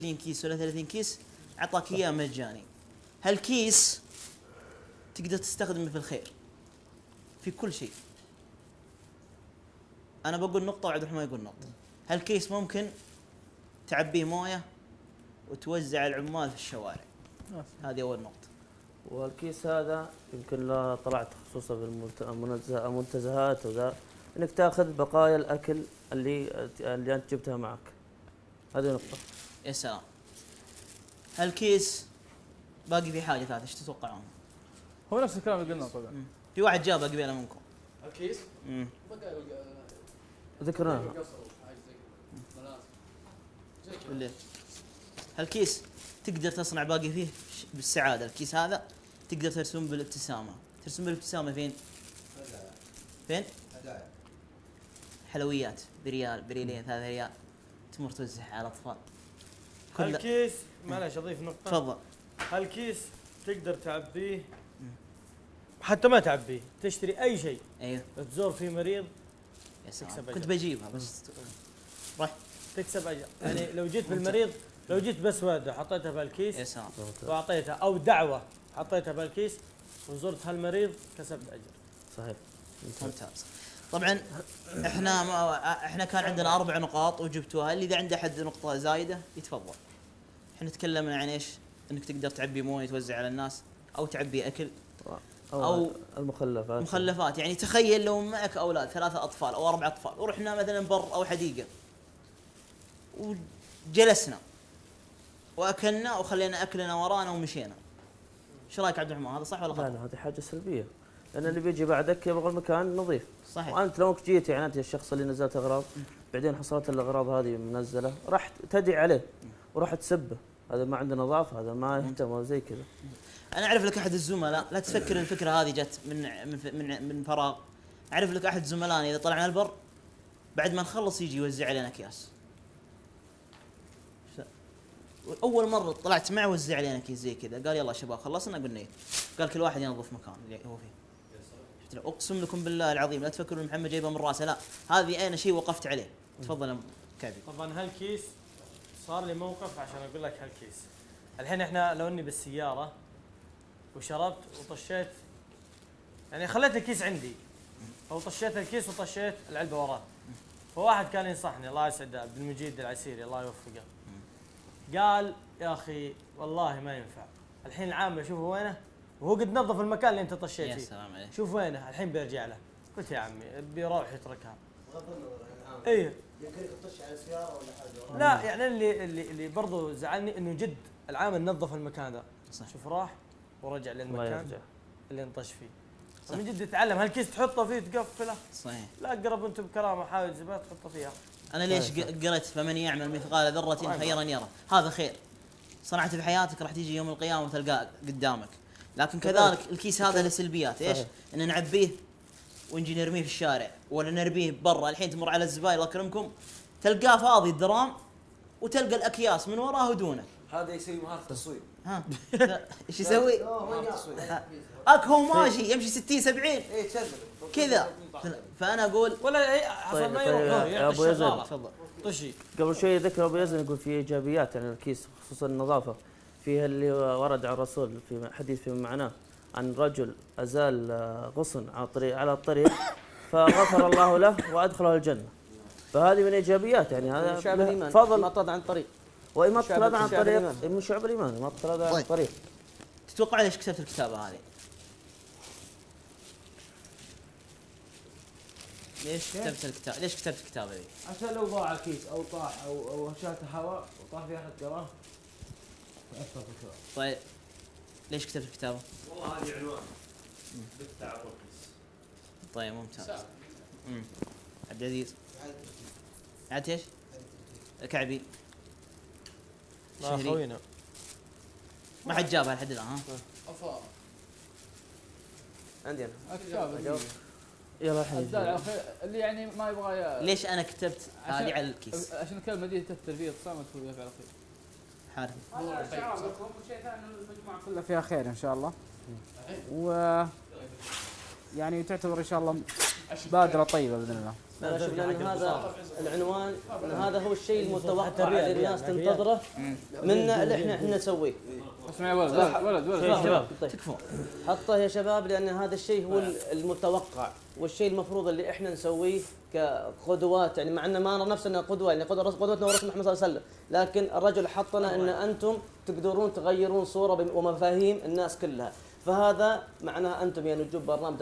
كيس ولا 30 كيس عطاك اياه مجاني. هالكيس تقدر تستخدمه في الخير في كل شيء. انا بقول نقطه وعبد الرحمن يقول نقطه. هالكيس ممكن تعبيه مويه وتوزع العمال في الشوارع. هذه اول نقطه. والكيس هذا يمكن لو طلعت خصوصا بالمنتزهات وذا انك تاخذ بقايا الاكل اللي انت جبتها معك. هذه نقطه. يا سلام. هالكيس باقي في حاجه ثالثه، ايش تتوقعون؟ هو نفس الكلام اللي قلناه طبعا. في واحد جابه قبيله منكم. الكيس؟ ذكرناها. بالليل. هالكيس تقدر تصنع باقي فيه بالسعاده. الكيس هذا تقدر ترسم بالابتسامه. ترسم بالابتسامه فين؟ فين؟ حلويات بريال بريلين 3 ريال تمر توزعها على الاطفال. هالكيس معلش اضيف نقطه. تفضل. هالكيس تقدر تعبيه حتى ما تعبيه، تشتري اي شيء. ايوه. تزور فيه مريض يا سلام. كنت بجيبها بس رحت تكسب اجر. يعني لو جيت بالمريض، لو جيت بس ورده حطيتها بهالكيس يا سلام واعطيتها، او دعوه حطيتها بهالكيس وزرت هالمريض كسبت اجر. صحيح. ممتاز. طبعا احنا كان عندنا 4 نقاط وجبتوها. اللي اذا عنده احد نقطه زايده يتفضل. احنا تكلمنا عن ايش؟ انك تقدر تعبي مويه توزع على الناس او تعبي اكل او المخلفات. يعني تخيل لو معك اولاد 3 اطفال او 4 اطفال ورحنا مثلا بر او حديقه وجلسنا واكلنا وخلينا اكلنا ورانا ومشينا. ايش رايك عبد الرحمن؟ هذا صح ولا غلط؟ لا هذه حاجه سلبيه، لان اللي بيجي بعدك يبغى المكان نظيف. صحيح. وانت لو جيت يعني انت الشخص اللي نزلت اغراض بعدين حصلت الاغراض هذه منزله راح تدعي عليه وراح تسبه، هذا ما عنده نظافه، هذا ما يهتم زي كذا. انا اعرف لك احد الزملاء، لا تفكر الفكره هذه جت من فراغ. اعرف لك احد زملائنا اذا طلعنا البر بعد ما نخلص يجي يوزع علينا اكياس. اول مره طلعت معه وزع علينا كيس زي كذا، قال يلا شباب خلصنا، قلنا ايه، قال كل واحد ينظف مكان اللي هو فيه. اقسم لكم بالله العظيم لا تفكروا محمد جايبه من راسه، لا هذه انا شيء وقفت عليه. تفضل يا كعبي. طبعا هالكيس صار لي موقف عشان اقول لك هالكيس. الحين احنا لو اني بالسياره وشربت وطشيت، يعني خليت الكيس عندي او طشيت الكيس وطشيت العلبه وراه، فواحد كان ينصحني الله يسعده عبد المجيد العسيري الله يوفقه، قال يا اخي والله ما ينفع، الحين العامله شوفوا وينه وهو قد نظف المكان اللي انت طشيت فيه. يا سلام عليك. شوف وينه الحين بيرجع له. قلت يا عمي بيروح يتركها. ايه يمكن يطش على السياره ولا حاجه. لا يعني اللي برضو زعلني انه جد العامل نظف المكان ذا. شوف راح ورجع للمكان اللي انطش فيه. من جد يتعلم. هالكيس تحطه فيه تقفله. صحيح. لا قرب انت بكرامه حاول زباله تحطه فيها. انا ليش قريت فمن يعمل مثقال ذره خيرا يره، هذا خير صنعته في حياتك راح تيجي يوم القيامه وتلقاه قدامك. لكن كذلك الكيس هذا له سلبيات. ايش؟ ان نعبيه ونجي نرميه في الشارع ولا نرميه برا. الحين تمر على الزباين الله يكرمكم تلقاه فاضي الدرام وتلقى الاكياس من وراه ودونه. هذا يسوي مهاره تصوير. ها ايش يسوي؟ هو ماشي يمشي 60 70 اي كذا. فانا اقول ولا حصل ما يروح يا ابو يزن تفضل. طشي. قبل شوي ذكر ابو يزن يقول في ايجابيات يعني الكيس خصوصا النظافه. فيها اللي ورد عن الرسول في حديث في معناه عن رجل ازال غصن على الطريق فغفر الله له وادخله الجنه. فهذه من ايجابيات يعني هذا فضل ما طلع عن الطريق. وإما طلع عن طريق من شعب الايمان ما طلع عن طريق. تتوقع ليش كتبت الكتابه هذه؟ ليش كتبت الكتابه ذي؟ عشان لو ضاع كيس او طاح او شاته هواء وطاح في احد قراه فاثر في الكتاب. طيب ليش كتبت الكتابه؟ والله هذه عنوان بالتعرف. طيب ممتاز. عبد العزيز عاد ايش؟ كعبي ما خوينا ما حد جابها لحد الان. ها افا عندي انا الكتاب يلا الحين اللي يعني ما يبغى ليش انا كتبت هذه على الكيس؟ عشان الكلمه دي التربيه صامت فيها على خير. حارث هذا شعاركم وشيء ثاني المجموعه كلها فيها خير ان شاء الله. و يعني تعتبر ان شاء الله بادرة طيبة بإذن الله. انا اشوف لان هذا العنوان، ان هذا هو الشيء حتى المتوقع الريال، اللي الناس الريال. تنتظره منا اللي احنا نسويه. اسمع يا ولد شباب طيب. تكفون. حطه يا شباب، لان هذا الشيء هو المتوقع والشيء المفروض اللي احنا نسويه كقدوات، يعني مع ان ما نرى نفسنا قدوه، يعني قدوتنا هو رسول محمد صلى الله عليه وسلم، لكن الرجل حطنا ان انتم تقدرون تغيرون صوره ومفاهيم الناس كلها، فهذا معناه انتم يا نجوم برنامج